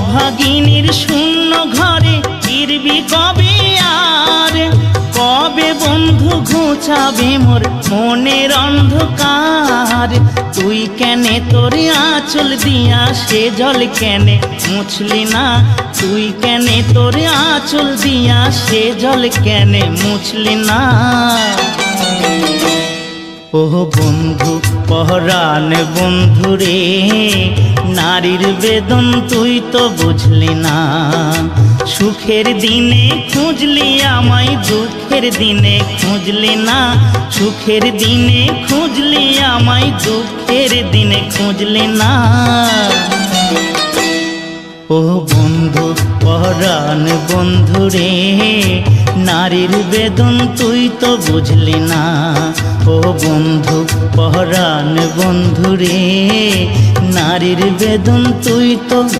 অভাগিনীর শূন্য ঘরে ফিরবি কবে আর? কবে বন্ধু ঘুচাবে মোর মনের অন্ধকার? তুই কেনে তোর আঁচল দিয়া সে জল কেনে মুছলি না? তুই কেনে তোর আঁচল দিয়া সে জল কেনে মুছলি না? ও বন্ধু পহরান বন্ধু রে, নারীর বেদন তুই তো বুঝলি না। সুখের দিনে খুঁজলি আমায়, দুঃখের দিনে খুঁজলি না। সুখের দিনে খুঁজলি আমায়, দুঃখের দিনে খুঁজলি না। ও বন্ধু পহরান বন্ধু রে, নারীর বেদন তুই তো বুঝলি না। ও বন্ধু পহরান বন্ধু রে, নারীর বেদন তুই তো